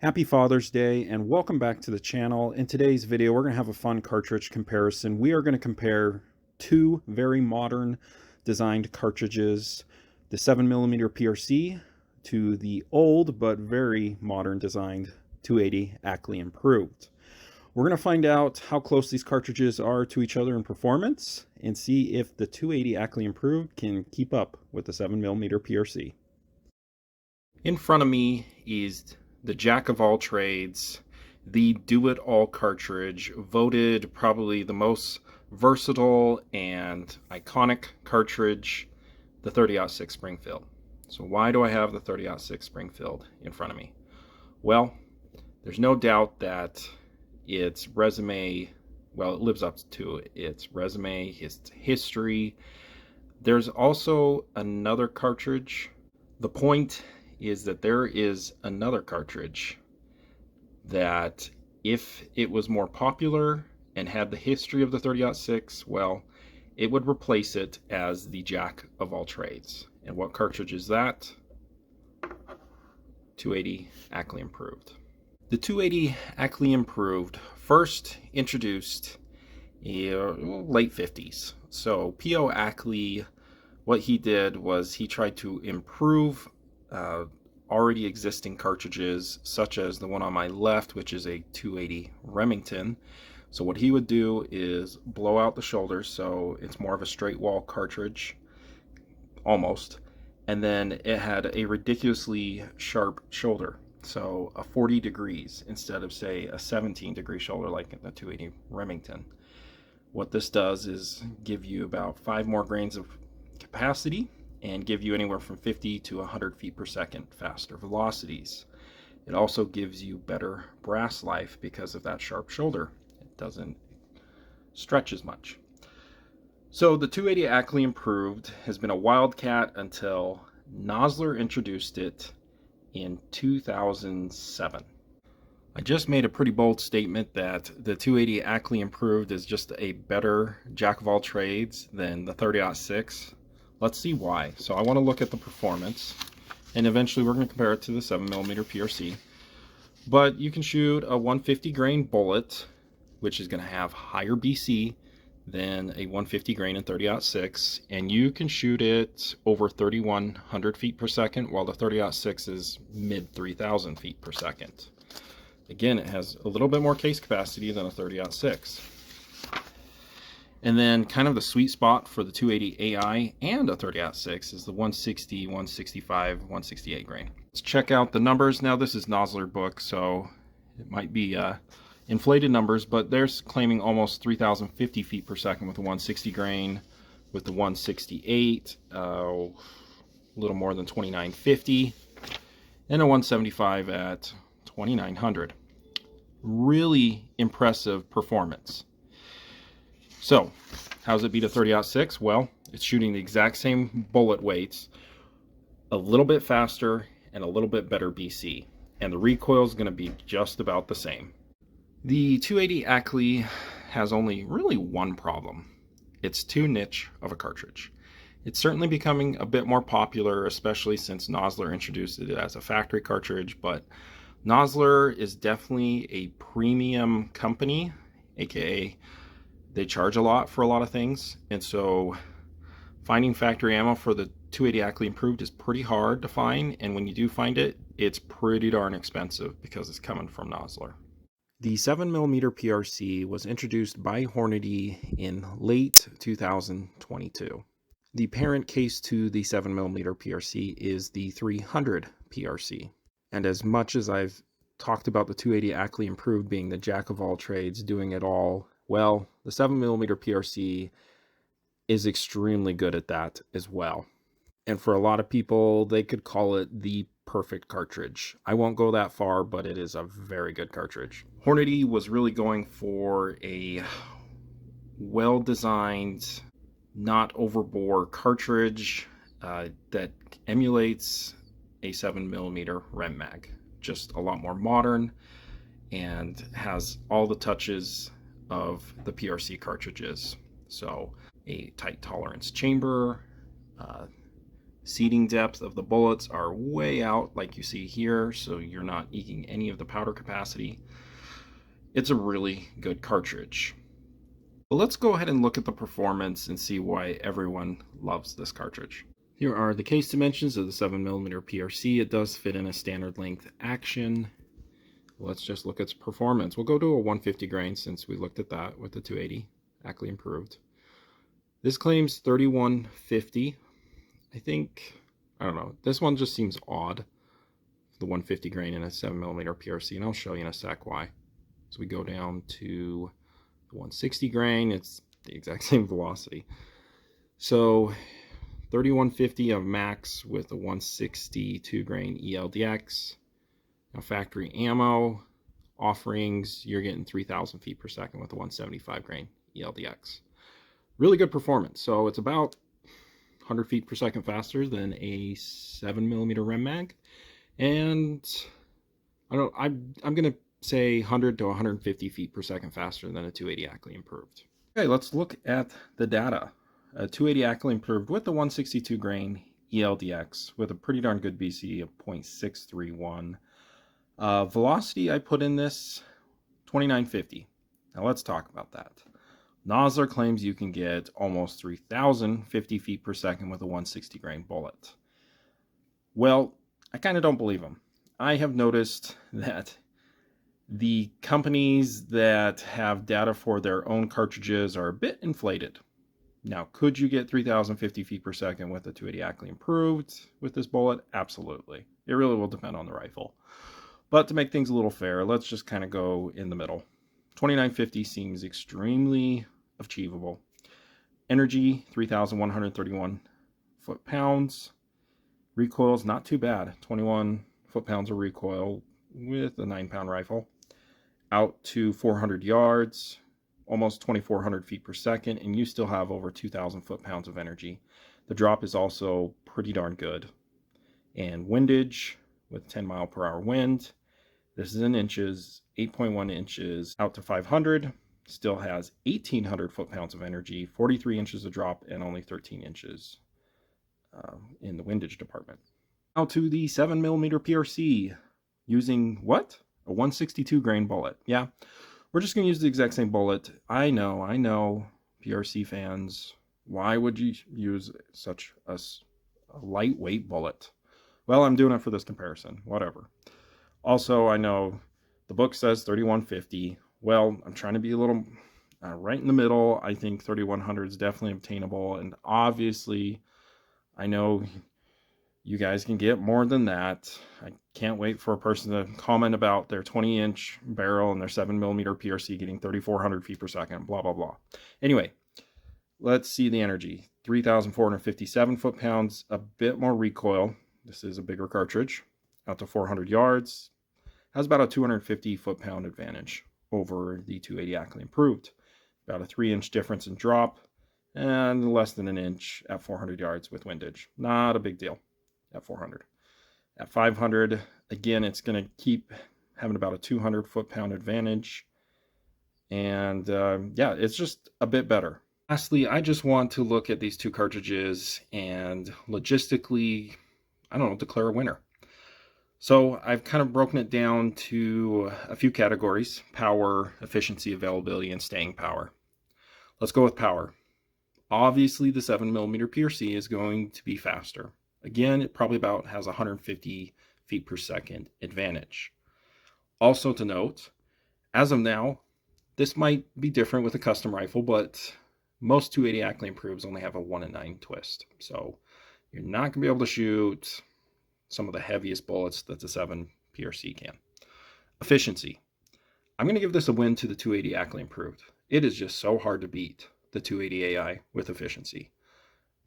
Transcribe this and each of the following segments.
Happy Father's Day and welcome back to the channel. In today's video, we're going to have a fun cartridge comparison. We are going to compare two very modern designed cartridges, the 7mm PRC to the old but very modern designed 280 Ackley Improved. We're going to find out how close these cartridges are to each other in performance and see if the 280 Ackley Improved can keep up with the 7mm PRC. In front of me is the jack of all trades, the do-it-all cartridge, voted probably the most versatile and iconic cartridge, the 30-06 Springfield. So why do I have the 30-06 Springfield in front of me? Well, there's no doubt that its resume, well, it lives up to its resume, its history. There's also another cartridge. The point is that there is another cartridge that, if it was more popular and had the history of the 30-06, well, it would replace it as the jack of all trades. And what cartridge is that? 280 Ackley Improved. The 280 Ackley Improved, first introduced in late 50s. So P.O. Ackley, what he did was he tried to improve already existing cartridges, such as the one on my left, which is a 280 Remington. So what he would do is blow out the shoulders, so it's more of a straight wall cartridge, almost, and then it had a ridiculously sharp shoulder, so a 40 degrees instead of, say, a 17-degree shoulder like in the 280 Remington. What this does is give you about 5 more grains of capacity and give you anywhere from 50 to 100 feet per second faster velocities. It also gives you better brass life because of that sharp shoulder. It doesn't stretch as much. So the 280 Ackley Improved has been a wildcat until Nosler introduced it in 2007. I just made a pretty bold statement that the 280 Ackley Improved is just a better jack of all trades than the 30-06. Let's see why. So I want to look at the performance, and eventually we're going to compare it to the 7mm PRC. But you can shoot a 150 grain bullet, which is going to have higher BC than a 150 grain in 30-06, and you can shoot it over 3,100 feet per second, while the 30-06 is mid 3,000 feet per second. Again, it has a little bit more case capacity than a 30-06. And then kind of the sweet spot for the 280 AI and a 30-06 is the 160, 165, 168 grain. Let's check out the numbers. Now this is Nosler book, so it might be inflated numbers, but they're claiming almost 3,050 feet per second with the 160 grain, with the 168, a little more than 2,950, and a 175 at 2,900. Really impressive performance. So, how does it beat a 30-06? Well, it's shooting the exact same bullet weights, a little bit faster, and a little bit better BC. And the recoil is going to be just about the same. The 280 Ackley has only really one problem. It's too niche of a cartridge. It's certainly becoming a bit more popular, especially since Nosler introduced it as a factory cartridge, but Nosler is definitely a premium company, aka they charge a lot for a lot of things, and so finding factory ammo for the 280 Ackley Improved is pretty hard to find, and when you do find it, it's pretty darn expensive because it's coming from Nosler. The 7mm PRC was introduced by Hornady in late 2022. The parent case to the 7mm PRC is the 300 PRC, and as much as I've talked about the 280 Ackley Improved being the jack of all trades, doing it all, well, the 7mm PRC is extremely good at that as well. And for a lot of people, they could call it the perfect cartridge. I won't go that far, but it is a very good cartridge. Hornady was really going for a well-designed, not overbore cartridge that emulates a 7mm Rem Mag. Just a lot more modern and has all the touches of the PRC cartridges. So a tight tolerance chamber, Seating depth of the bullets are way out, like you see here, so you're not eking any of the powder capacity. It's a really good cartridge. But let's go ahead and look at the performance and see why everyone loves this cartridge. Here are the case dimensions of the 7mm PRC. It does fit in a standard length action. Let's just look at its performance. We'll go to a 150 grain since we looked at that with the 280 Ackley Improved. This claims 3150. I don't know, this one just seems odd, the 150 grain in a 7mm PRC, and I'll show you in a sec why. So we go down to the 160 grain, it's the exact same velocity. So 3150 of max with a 162 grain ELDX. Now factory ammo offerings, you're getting 3,000 feet per second with a 175 grain ELDX. Really good performance. So it's about 100 feet per second faster than a 7mm Rem mag, and I'm gonna say 100 to 150 feet per second faster than a 280 Ackley Improved. Okay, let's look at the data. A 280 Ackley Improved with the 162 grain ELDX with a pretty darn good BC of 0.631. Velocity I put in this 2950. Now let's talk about that. Nosler claims you can get almost 3,050 feet per second with a 160 grain bullet. Well, I kind of don't believe him. I have noticed that the companies that have data for their own cartridges are a bit inflated. Now, could you get 3,050 feet per second with a 280 Ackley Improved with this bullet? Absolutely. It really will depend on the rifle. But to make things a little fair, let's just kind of go in the middle. 2950 seems extremely achievable. Energy, 3,131 foot-pounds. Recoil's not too bad. 21 foot-pounds of recoil with a 9-pound rifle. Out to 400 yards, almost 2,400 feet per second, and you still have over 2,000 foot-pounds of energy. The drop is also pretty darn good. And windage with 10 mile per hour wind. This is in inches, 8.1 inches out to 500. Still has 1,800 foot-pounds of energy, 43 inches of drop, and only 13 inches in the windage department. Now to the 7mm PRC, using what? A 162 grain bullet. Yeah, we're just going to use the exact same bullet. I know, PRC fans, why would you use such a lightweight bullet? Well, I'm doing it for this comparison, whatever. Also, I know the book says 3150. Well, I'm trying to be a little right in the middle. I think 3100 is definitely obtainable, and obviously, I know you guys can get more than that. I can't wait for a person to comment about their 20-inch barrel and their 7mm PRC getting 3,400 feet per second, blah, blah, blah. Anyway, let's see the energy. 3,457 foot-pounds, a bit more recoil. This is a bigger cartridge. Out to 400 yards. Has about a 250 foot-pound advantage over the 280 Ackley Improved. About a 3-inch difference in drop, and less than an inch at 400 yards with windage. Not a big deal at 400. At 500, again, it's going to keep having about a 200 foot-pound advantage. And yeah, it's just a bit better. Lastly, I just want to look at these two cartridges and logistically, I don't know, declare a winner. So I've kind of broken it down to a few categories: power, efficiency, availability, and staying power. Let's go with power. Obviously, the 7mm PRC is going to be faster. Again, it probably about has 150 feet per second advantage. Also to note, as of now, this might be different with a custom rifle, but most 280 Ackley Improves only have a 1-in-9 twist. So you're not going to be able to shoot some of the heaviest bullets that the 7 PRC can. Efficiency. I'm going to give this a win to the 280 Ackley Improved. It is just so hard to beat the 280 AI with efficiency.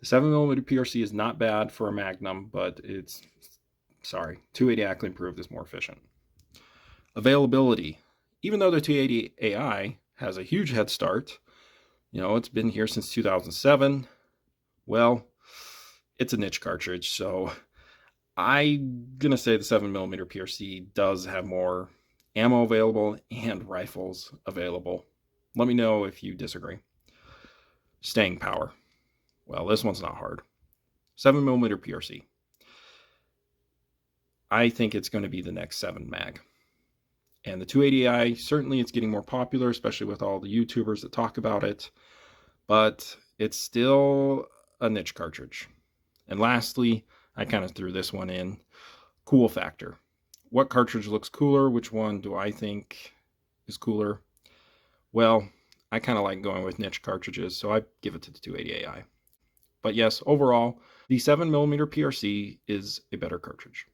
The 7mm PRC is not bad for a Magnum, but 280 Ackley Improved is more efficient. Availability. Even though the 280 AI has a huge head start, it's been here since 2007, well, it's a niche cartridge, so I'm going to say the 7mm PRC does have more ammo available and rifles available. Let me know if you disagree. Staying power. Well, this one's not hard. 7mm PRC. I think it's going to be the next 7 mag. And the 280i, certainly it's getting more popular, especially with all the YouTubers that talk about it, but it's still a niche cartridge. And lastly, I kind of threw this one in, cool factor. What cartridge looks cooler? Which one do I think is cooler? Well, I kind of like going with niche cartridges, so I give it to the 280i. But yes, overall, the 7mm PRC is a better cartridge.